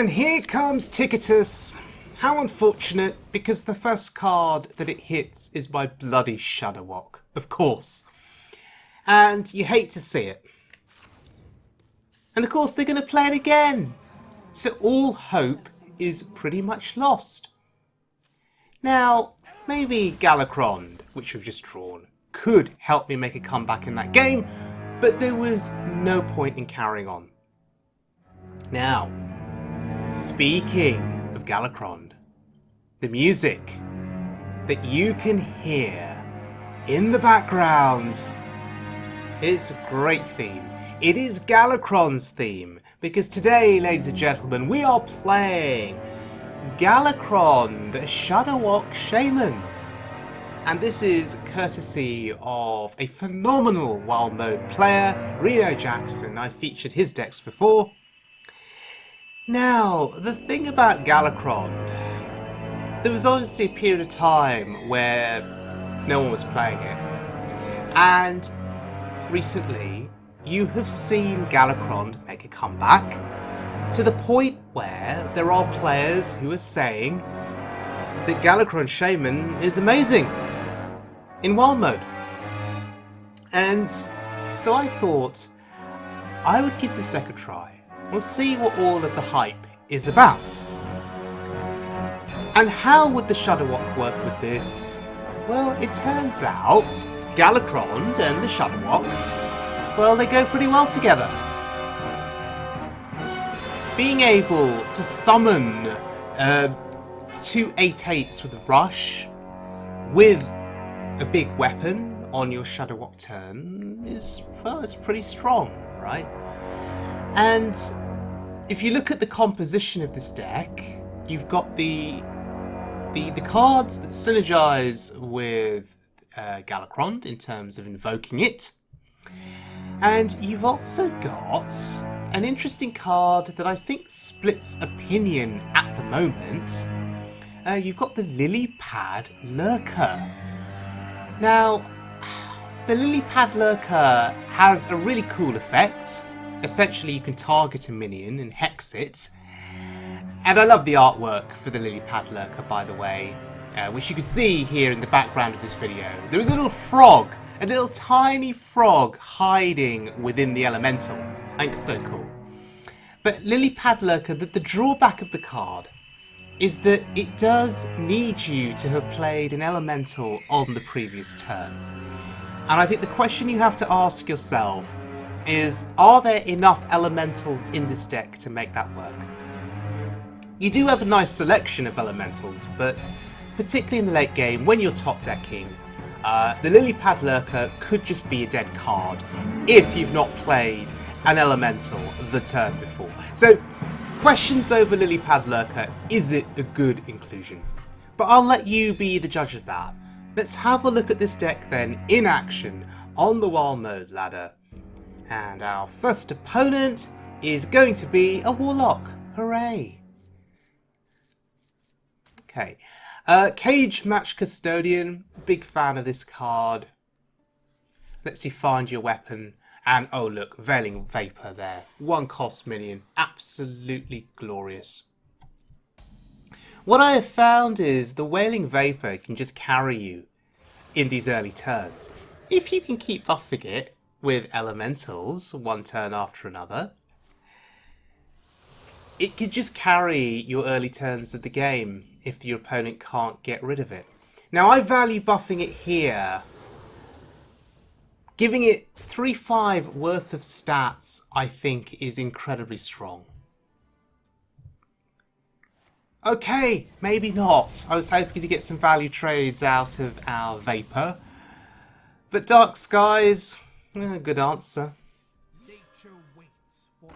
And here comes Ticketus. How unfortunate, because the first card that it hits is my bloody Shudderwock, of course. And you hate to see it. And of course they're going to play it again. So all hope is pretty much lost. Now, maybe Galakrond, which we've just drawn, could help me make a comeback in that game, but there was no point in carrying on. Now, speaking of Galakrond, the music that you can hear in the background, it's a great theme. It is Galakrond's theme, because today, ladies and gentlemen, we are playing Galakrond Shudderwock Shaman. And this is courtesy of a phenomenal wild mode player, RenoJackson's. I've featured his decks before. Now, the thing about Galakrond, there was obviously a period of time where no one was playing it. And recently, you have seen Galakrond make a comeback to the point where there are players who are saying that Galakrond Shaman is amazing in wild mode. And so I thought I would give this deck a try. We'll see what all of the hype is about. And how would the Shudderwock work with this? Well, it turns out Galakrond and the Shudderwock, well, they go pretty well together. Being able to summon 2 8/8s with a rush with a big weapon on your Shudderwock turn is, well, it's pretty strong, right? And if you look at the composition of this deck, you've got the cards that synergize with Galakrond in terms of invoking it. And you've also got an interesting card that I think splits opinion at the moment. You've got the Lilypad Lurker. Now, the Lilypad Lurker has a really cool effect. Essentially, you can target a minion and hex it. And I love the artwork for the Lilypad Lurker, by the way, which you can see here in the background of this video. There is a little frog, a little tiny frog hiding within the elemental. I think it's so cool. But Lilypad Lurker, the drawback of the card is that it does need you to have played an elemental on the previous turn. And I think the question you have to ask yourself is, are there enough elementals in this deck to make that work? You do have a nice selection of elementals, but particularly in the late game, when you're top decking, the Lilypad Lurker could just be a dead card if you've not played an elemental the turn before. So, questions over Lilypad Lurker, is it a good inclusion? But I'll let you be the judge of that. Let's have a look at this deck then, in action, on the wild mode ladder. And our first opponent is going to be a Warlock. Hooray! Okay. Cage Match Custodian. Big fan of this card. Lets you find your weapon. And oh look, Wailing Vapor there. 1 cost minion. Absolutely glorious. What I have found is the Wailing Vapor can just carry you in these early turns. If you can keep buffing it with elementals 1 turn after another, it could just carry your early turns of the game if your opponent can't get rid of it. Now I value buffing it here. Giving it 3/5 worth of stats, I think, is incredibly strong. Okay, maybe not. I was hoping to get some value trades out of our Vapor. But Dark Skies, good answer.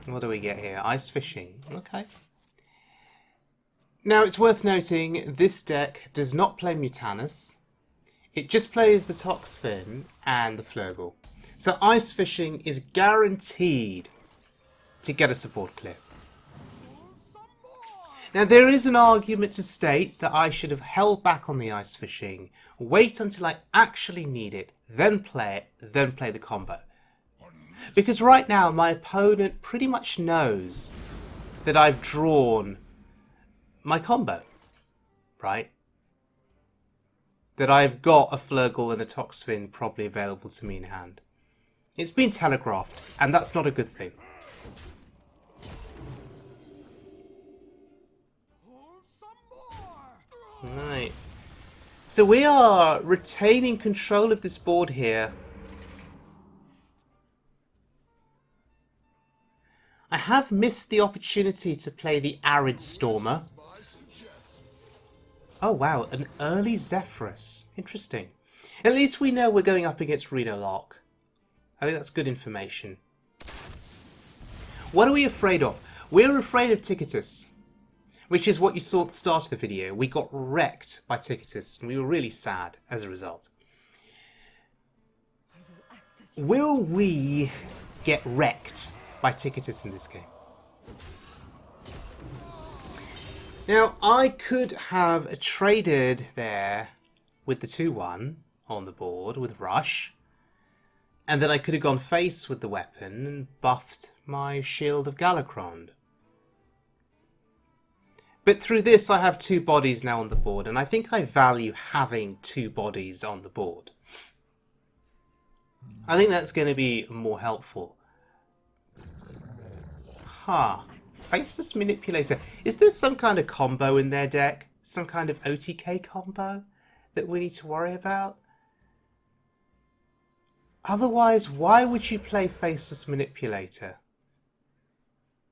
What do we get here? Ice Fishing. Okay. Now, it's worth noting, this deck does not play Mutanus. It just plays the Toxfin and the Flurgle. So Ice Fishing is guaranteed to get a support clear. Now, there is an argument to state that I should have held back on the Ice Fishing, wait until I actually need it, then play it, then play the combo. Because right now, my opponent pretty much knows that I've drawn my combo, right? That I've got a Flurgle and a Toxfin probably available to me in hand. It's been telegraphed, and that's not a good thing. Right. So we are retaining control of this board here. I have missed the opportunity to play the Arid Stormer. Oh wow, an early Zephyrus. Interesting. At least we know we're going up against RenoJackson's. I think that's good information. What are we afraid of? We're afraid of Ticketus, which is what you saw at the start of the video. We got wrecked by Ticketus, and we were really sad as a result. Will we get wrecked by Ticketus in this game? Now, I could have traded there with the 2-1 on the board with Rush, and then I could have gone face with the weapon and buffed my Shield of Galakrond. But through this, I have 2 bodies now on the board, and I think I value having 2 bodies on the board. I think that's going to be more helpful. Huh. Faceless Manipulator. Is there some kind of combo in their deck? Some kind of OTK combo that we need to worry about? Otherwise, why would you play Faceless Manipulator?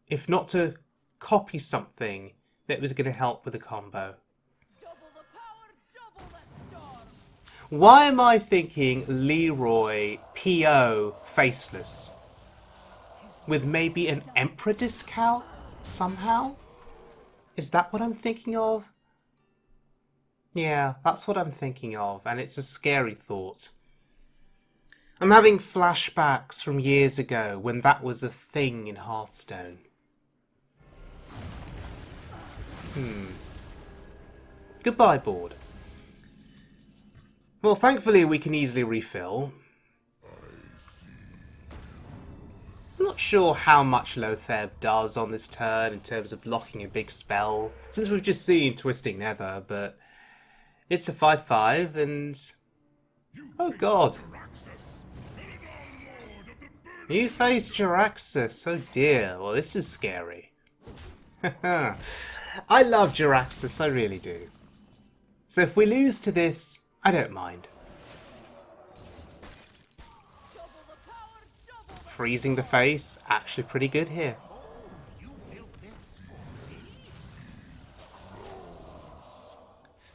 If not to copy something that was going to help with a combo. Why am I thinking Lilypad Faceless? With maybe an Emperor discount somehow? Is that what I'm thinking of? Yeah, that's what I'm thinking of, and it's a scary thought. I'm having flashbacks from years ago when that was a thing in Hearthstone. Goodbye, board. Well, thankfully we can easily refill. I'm not sure how much Lotheb does on this turn in terms of blocking a big spell, since we've just seen Twisting Nether, but it's a 5/5 and... oh god. You face Jaraxxus, oh dear, well this is scary. I love Jaraxxus, I really do. So if we lose to this, I don't mind. Freezing the face, actually pretty good here.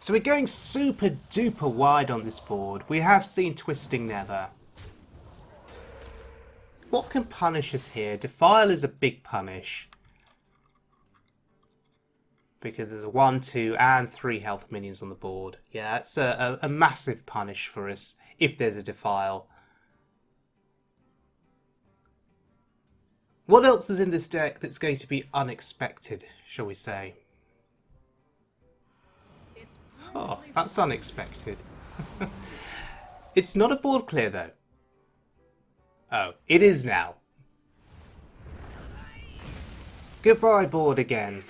So we're going super duper wide on this board. We have seen Twisting Nether. What can punish us here? Defile is a big punish. Because there's a 1, 2 and 3 health minions on the board. Yeah, it's a massive punish for us if there's a Defile. What else is in this deck that's going to be unexpected, shall we say? Oh, that's unexpected. It's not a board clear though. Oh, it is now. Goodbye board again.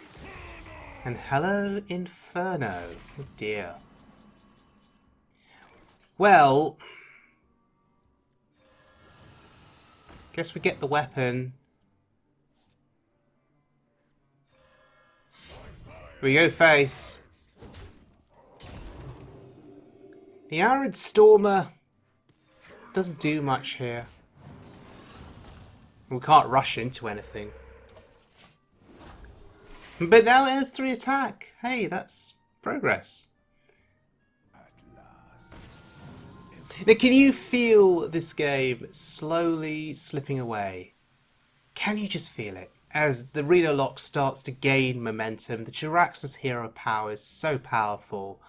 And hello Inferno. Oh dear. Well, guess we get the weapon. We go face. The Arid Stormer doesn't do much here. We can't rush into anything. But now it has 3 attack. Hey, that's progress. Now, can you feel this game slowly slipping away? Can you just feel it? As the RenoJackson's starts to gain momentum, the Jaraxxus hero power is so powerful.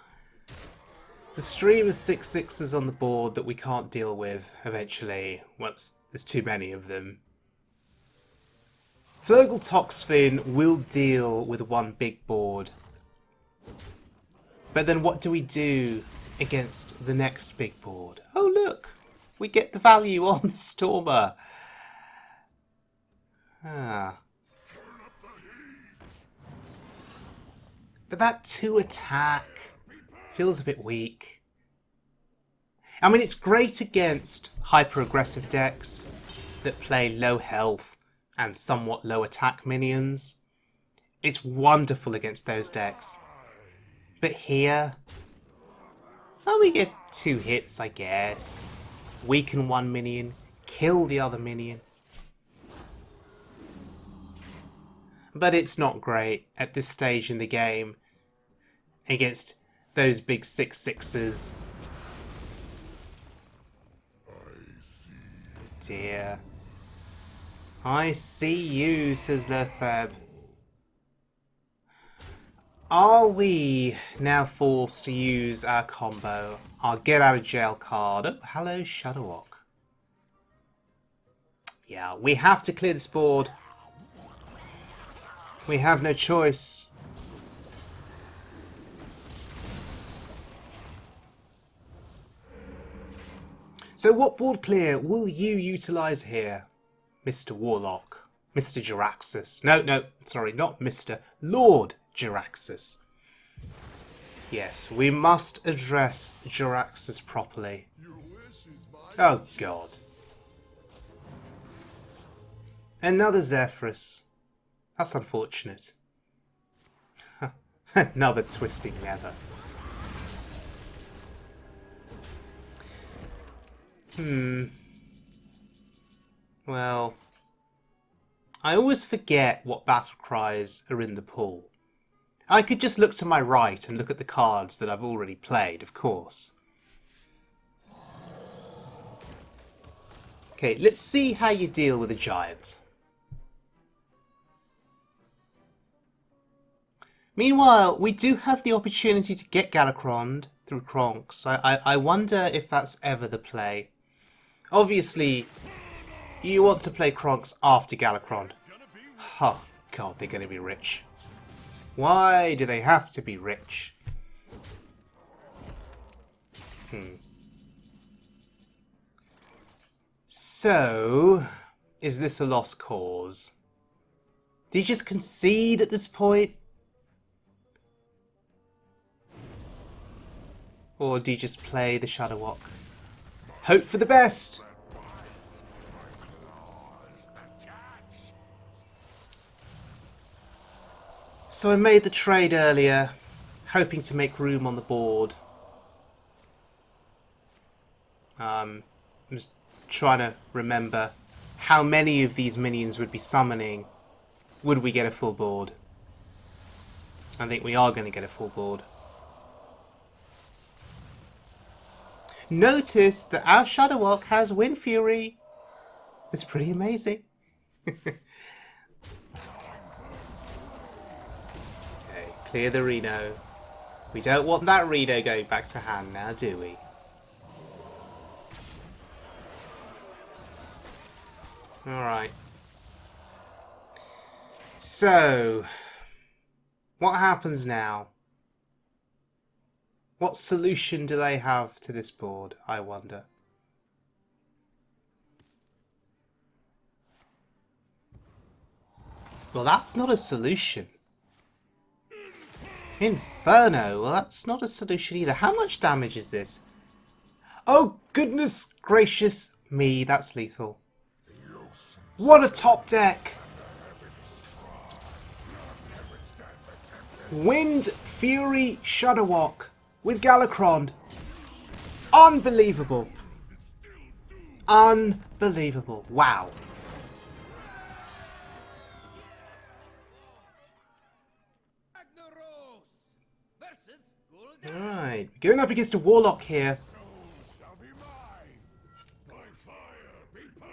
The stream of 6/6s on the board that we can't deal with eventually, once there's too many of them. Flurgle Toxfin will deal with one big board. But then what do we do against the next big board? Oh look! We get the value on Stormer. Ah. But that 2 attack feels a bit weak. I mean, it's great against hyper-aggressive decks that play low health and somewhat low attack minions. It's wonderful against those decks. But here, well, we get 2 hits, I guess. Weaken 1 minion, kill the other minion. But it's not great at this stage in the game against those big 6/6s. Dear. I see you, says Lilypad. Are we now forced to use our combo, our get out of jail card? Oh, hello, Shudderwock. Yeah, we have to clear this board. We have no choice. So what board clear will you utilise here, Mr. Warlock? Mr. Jaraxxus? No, sorry, not Mr. Lord Jaraxxus. Yes, we must address Jaraxxus properly. Oh god. Another Zephyrus. That's unfortunate. Another Twisting Nether. Well, I always forget what battle cries are in the pool. I could just look to my right and look at the cards that I've already played, of course. Okay, let's see how you deal with a giant. Meanwhile, we do have the opportunity to get Galakrond through Kronks. I wonder if that's ever the play. Obviously, you want to play Kronks after Galakrond. Oh, God, they're going to be rich. Why do they have to be rich? So, is this a lost cause? Do you just concede at this point? Or do you just play the Shudderwock? Hope for the best! So I made the trade earlier, hoping to make room on the board. I'm just trying to remember how many of these minions would be summoning. Would we get a full board? I think we are going to get a full board. Notice that our Shudderwock has Wind Fury. It's pretty amazing. Okay, clear the Reno. We don't want that Reno going back to hand now, do we? Alright. So, what happens now? What solution do they have to this board, I wonder? Well, that's not a solution. Inferno, well, that's not a solution either. How much damage is this? Oh, goodness gracious me, that's lethal. What a top deck! Wind Fury Shudderwock with Galakrond. Unbelievable. Unbelievable. Wow. Alright, going up against a Warlock here.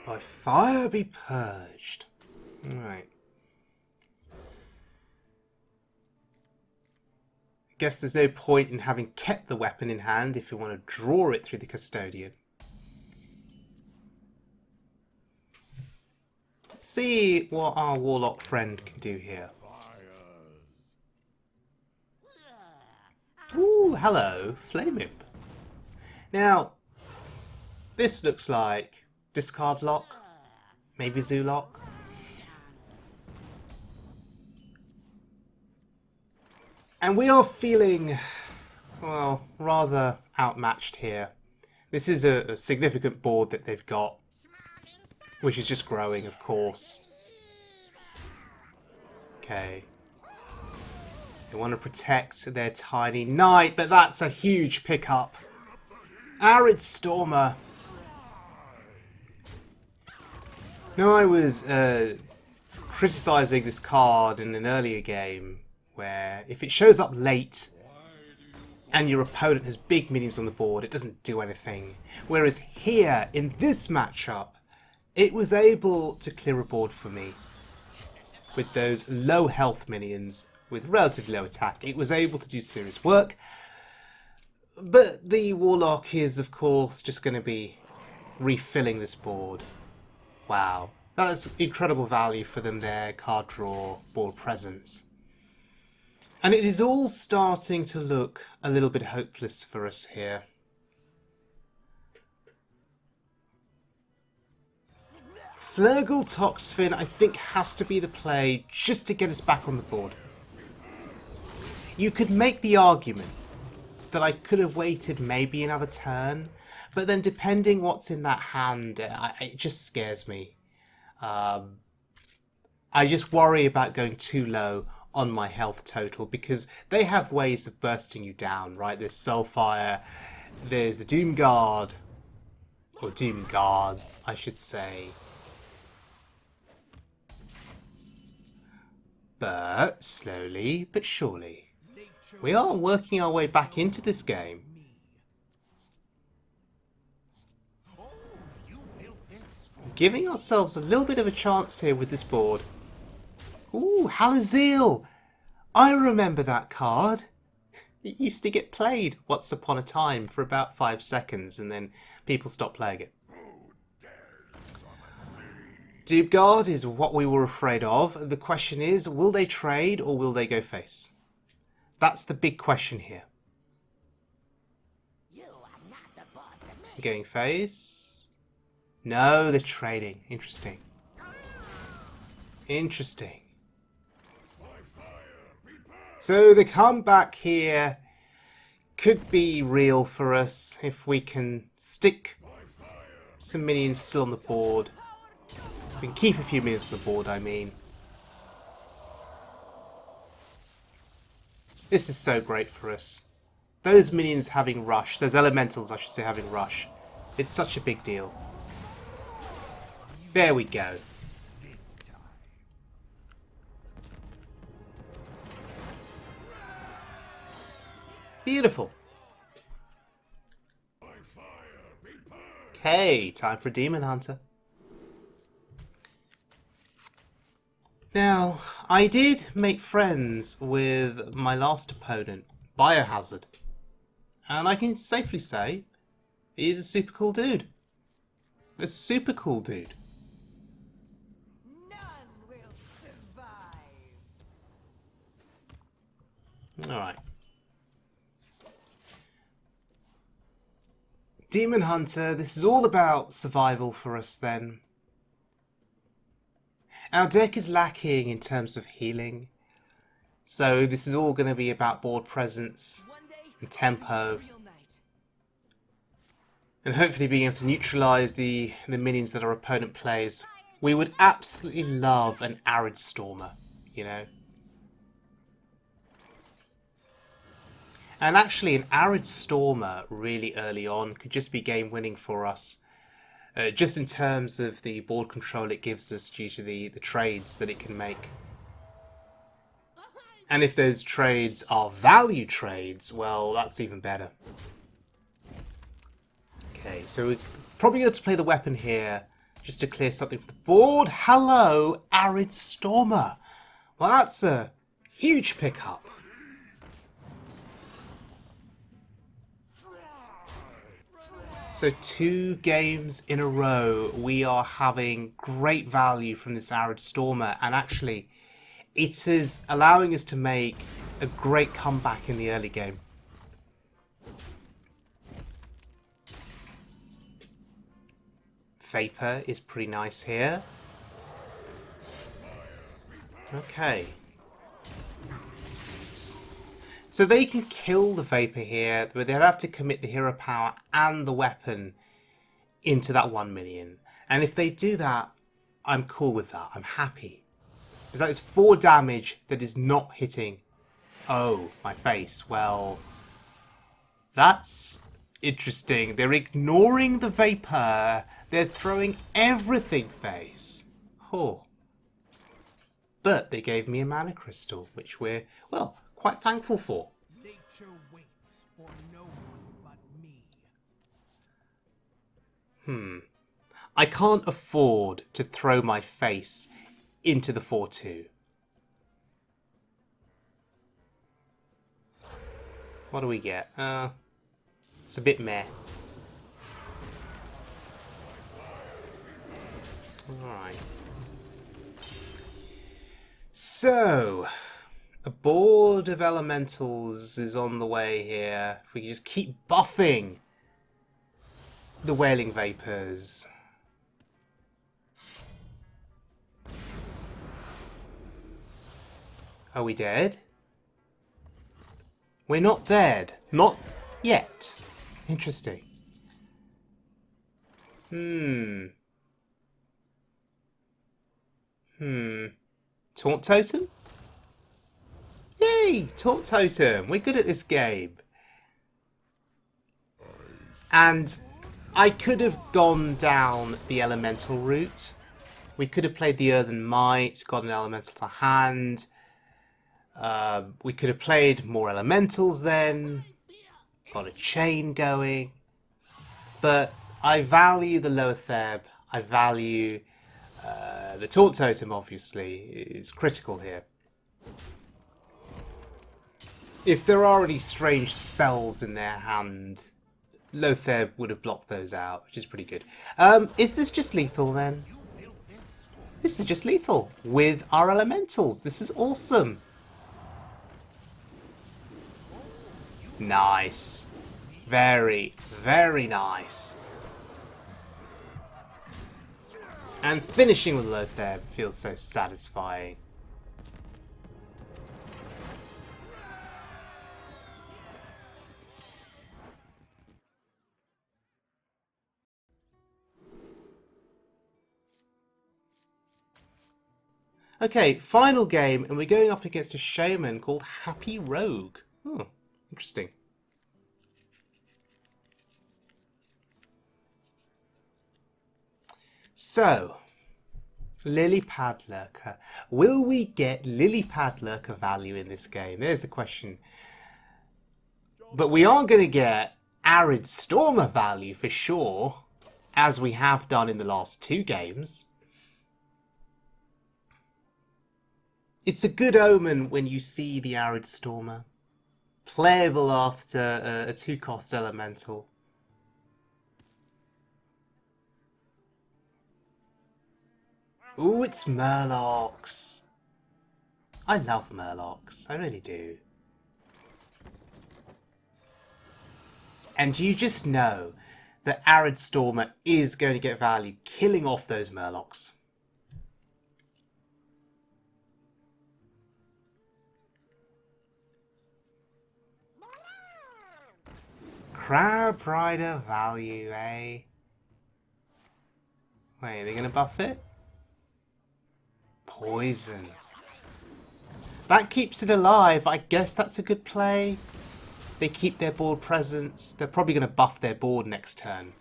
By fire be purged. Alright. Guess there's no point in having kept the weapon in hand if you want to draw it through the Custodian. Let's see what our Warlock friend can do here. Ooh, hello, Flame Imp. Now, this looks like discard lock, maybe zoo lock. And we are feeling, well, rather outmatched here. This is a significant board that they've got, which is just growing, of course. Okay. They want to protect their tiny knight, but that's a huge pickup. Arid Stormer. Now, I was criticising this card in an earlier game, where if it shows up late and your opponent has big minions on the board, it doesn't do anything. Whereas here, in this matchup, it was able to clear a board for me. With those low health minions, with relatively low attack, it was able to do serious work. But the Warlock is, of course, just going to be refilling this board. Wow. That's incredible value for them there, card draw, board presence. And it is all starting to look a little bit hopeless for us here. Flurgle Toxfin, I think, has to be the play just to get us back on the board. You could make the argument that I could have waited maybe another turn, but then depending what's in that hand, it just scares me. I just worry about going too low on my health total, because they have ways of bursting you down, right? There's Soulfire, there's the Doom Guard, or Doom Guards, I should say. But slowly but surely, we are working our way back into this game. Giving ourselves a little bit of a chance here with this board. Ooh, Halazeel! I remember that card. It used to get played once upon a time for about 5 seconds, and then people stopped playing it. Doom Guard is what we were afraid of. The question is, will they trade or will they go face? That's the big question here. Going face? No, they're trading. Interesting. Interesting. So the comeback here could be real for us if we can stick some minions still on the board. We can keep a few minions on the board, I mean. This is so great for us. Those minions having rush, those elementals I should say having rush, it's such a big deal. There we go. Beautiful. Okay, time for Demon Hunter. Now, I did make friends with my last opponent, Biohazard. And I can safely say, he's a super cool dude. A super cool dude. None will survive. Alright. Demon Hunter, this is all about survival for us then. Our deck is lacking in terms of healing, so this is all going to be about board presence and tempo, and hopefully being able to neutralise the minions that our opponent plays. We would absolutely love an Arid Stormer, you know. And actually an Arid Stormer really early on could just be game winning for us. Just in terms of the board control it gives us due to the trades that it can make. And if those trades are value trades, well, that's even better. Okay, so we're probably going to play the weapon here just to clear something from the board. Hello, Arid Stormer. Well, that's a huge pickup. So 2 games in a row we are having great value from this Arid Stormer, and actually it is allowing us to make a great comeback in the early game. Vapor is pretty nice here. Okay. So they can kill the Vapor here, but they'd have to commit the hero power and the weapon into that 1 minion. And if they do that, I'm cool with that. I'm happy. Because that is 4 damage that is not hitting. Oh, my face. Well, that's interesting. They're ignoring the Vapor. They're throwing everything face. Oh. But they gave me a mana crystal, which we're, well, quite thankful for. Nature waits for no one but me. I can't afford to throw my face into the 4-2. What do we get? It's a bit meh. Alright. So, a board of elementals is on the way here. If we just keep buffing the Wailing Vapors. Are we dead? We're not dead. Not yet. Interesting. Taunt Totem? Yay! Taunt Totem! We're good at this game. And I could have gone down the elemental route. We could have played the Earthen Might, got an elemental to hand. We could have played more elementals then. Got a chain going. But I value the lower Theb. I value the Taunt Totem, obviously, is critical here. If there are any strange spells in their hand, Lotheb would have blocked those out, which is pretty good. Is this just lethal then? This is just lethal with our elementals. This is awesome. Nice. Very, very nice. And finishing with Lotheb feels so satisfying. Okay, final game, and we're going up against a shaman called Happy Rogue. Oh, interesting. So, Lilypad Lurker. Will we get Lilypad Lurker value in this game? There's the question. But we are going to get Arid Stormer value for sure, as we have done in the last 2 games. It's a good omen when you see the Arid Stormer. Playable after a 2-cost elemental. Ooh, it's Murlocs. I love Murlocs. I really do. And you just know that Arid Stormer is going to get value killing off those Murlocs. Crab Rider value, eh? Wait, are they going to buff it? Poison. That keeps it alive. I guess that's a good play. They keep their board presence. They're probably going to buff their board next turn.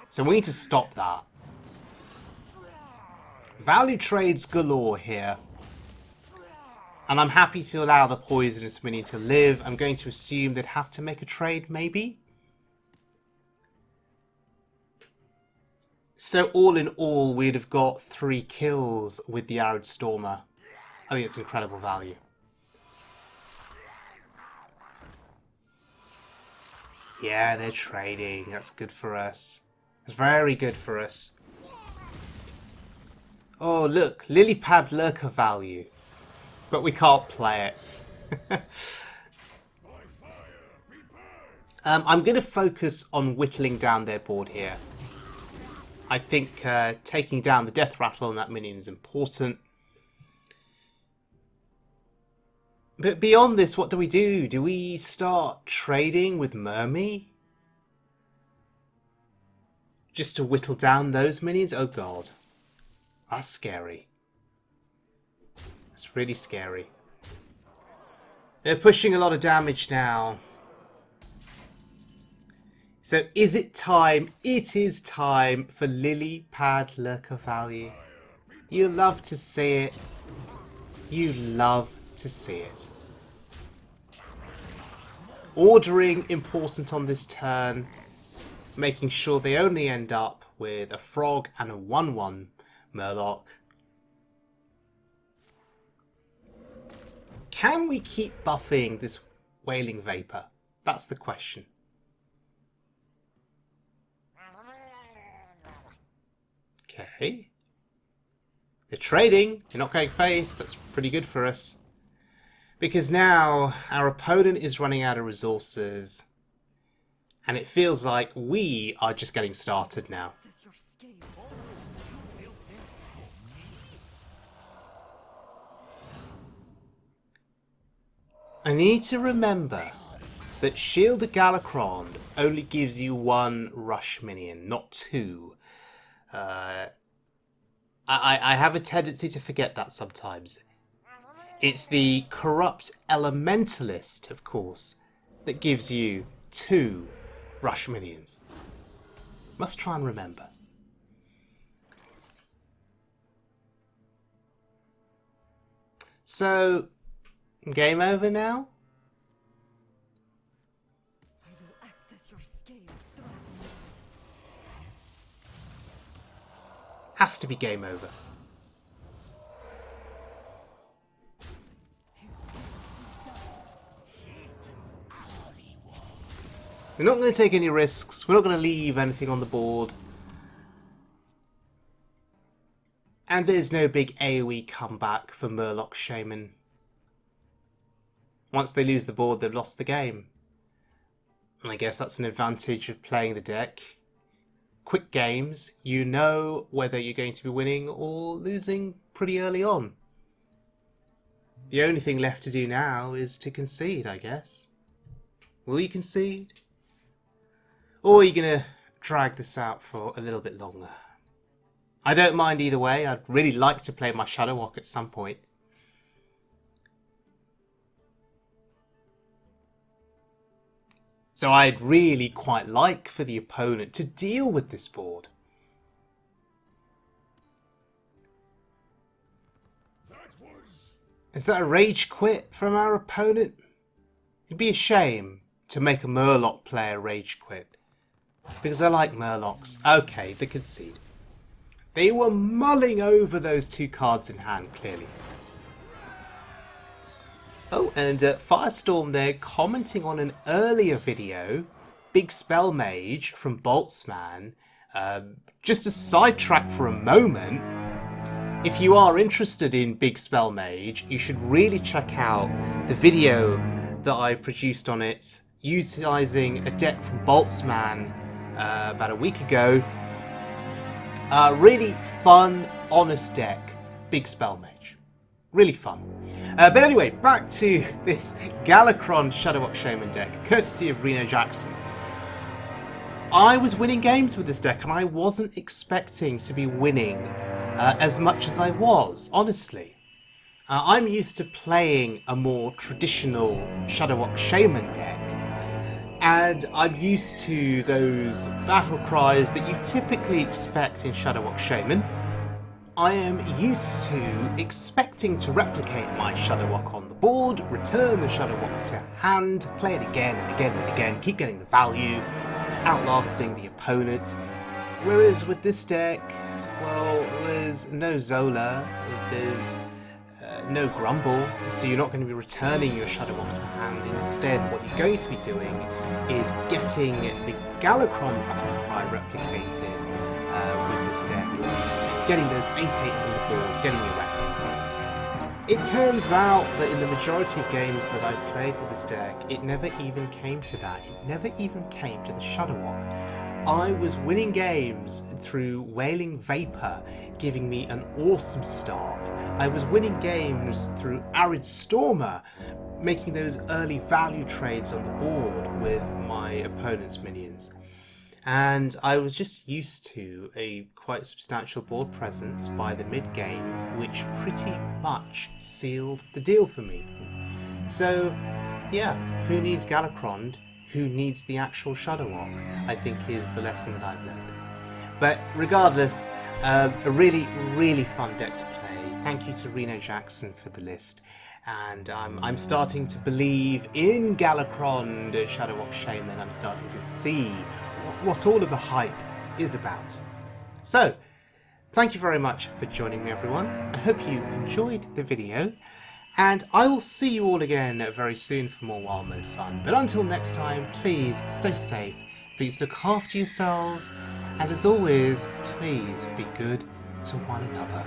So we need to stop that. Value trades galore here. And I'm happy to allow the poisonous minion to live. I'm going to assume they'd have to make a trade, maybe? So all in all, we'd have got 3 kills with the Arid Stormer. I think it's incredible value. Yeah, they're trading. That's good for us. It's very good for us. Oh, look. Lilypad Lurker value. But we can't play it. I'm going to focus on whittling down their board here. I think taking down the Death Rattle on that minion is important. But beyond this, what do we do? Do we start trading with Mermy? Just to whittle down those minions? Oh god. That's scary. That's really scary. They're pushing a lot of damage now. So is it time? It is time for Lilypad Lurker value. You love to see it. You love to see it. Ordering important on this turn. Making sure they only end up with a frog and a 1/1 Murloc. Can we keep buffing this Wailing Vapor? That's the question. Okay. They're trading. You're not going face. That's pretty good for us. Because now our opponent is running out of resources. And it feels like we are just getting started now. I need to remember that Shield of Galakrond only gives you 1 rush minion, not 2. I have a tendency to forget that sometimes. It's the Corrupt Elementalist, of course, that gives you 2 rush minions. Must try and remember. So, game over now? I will act as your scale throughout. Has to be game over. We're not going to take any risks. We're not going to leave anything on the board. And there's no big AoE comeback for Murloc Shaman. Once they lose the board, they've lost the game. And I guess that's an advantage of playing the deck. Quick games, you know whether you're going to be winning or losing pretty early on. The only thing left to do now is to concede, I guess. Will you concede? Or are you going to drag this out for a little bit longer? I don't mind either way. I'd really like to play my Shudderwock at some point. So I'd really quite like for the opponent to deal with this board. Is that a rage quit from our opponent? It'd be a shame to make a Murloc player rage quit. Because I like Murlocs. Okay, the concede. They were mulling over those 2 cards in hand, clearly. Oh, and Firestorm there commenting on an earlier video. Big Spell Mage from Boltzmann. Just to sidetrack for a moment. If you are interested in Big Spell Mage, you should really check out the video that I produced on it, utilising a deck from Boltzmann about a week ago. Really fun, honest deck, Big Spell Mage. Really fun. But anyway, back to this Galakrond Shudderwock Shaman deck, courtesy of RenoJackson. I was winning games with this deck, and I wasn't expecting to be winning as much as I was, honestly. I'm used to playing a more traditional Shudderwock Shaman deck, and I'm used to those battle cries that you typically expect in Shudderwock Shaman. I am used to expecting to replicate my Shudderwock on the board, return the Shudderwock to hand, play it again and again and again, keep getting the value, outlasting the opponent. Whereas with this deck, well, there's no Zola, there's no Grumble, so you're not going to be returning your Shudderwock to hand. Instead, what you're going to be doing is getting the Galakrond battle cry replicated with this deck, getting those 8/8s on the board, getting your weapon. It turns out that in the majority of games that I've played with this deck, it never even came to that. It never even came to the Shudderwock. I was winning games through Wailing Vapor, giving me an awesome start. I was winning games through Arid Stormer, making those early value trades on the board with my opponent's minions. And I was just used to a quite substantial board presence by the mid-game, which pretty much sealed the deal for me. So, yeah, who needs Galakrond? Who needs the actual Shudderwock? I think is the lesson that I've learned. But regardless, a really, really fun deck to play. Thank you to RenoJackson for the list. And I'm starting to believe in Galakrond Shudderwock Shaman. I'm starting to see what all of the hype is about. So, thank you very much for joining me, everyone. I hope you enjoyed the video. And I will see you all again very soon for more Wild Mode fun. But until next time, please stay safe. Please look after yourselves. And as always, please be good to one another.